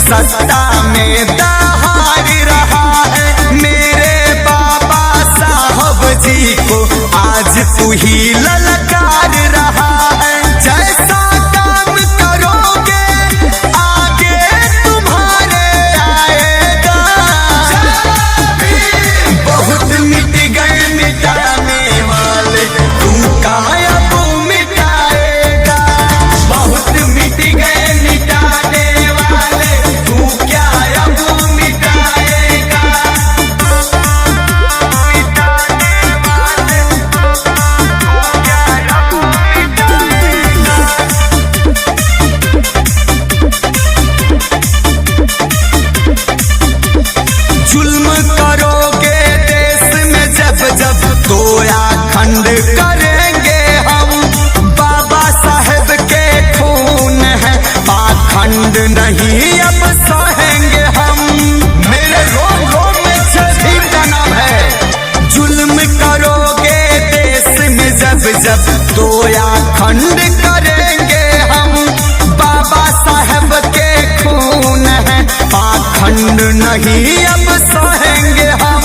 सत्ता में दहाड़ रहा है। मेरे बाबा साहब जी को आज तू ही ललकार रहा है। जैसा काम करोगे आगे तुम्हारे आएगा। बहुत मिट गए मिटाने वाले, तू कायब मिटाएगा। बहुत मिट गए मिटाने वाले, तू क्या अब मिटाएगा। जुल्म करोगे देश में जब जब, तो आखंड करेंगे हम। बाबा साहेब के खून है, पाखंड नहीं अब सहेंगे हम। मेरे रोम रोम में छठी का नाम है। जुल्म करोगे देश में जब जब, तो आखंड करेंगे हम। बाबा साहेब के खून है, पाखंड नहीं अब सहेंगे हम।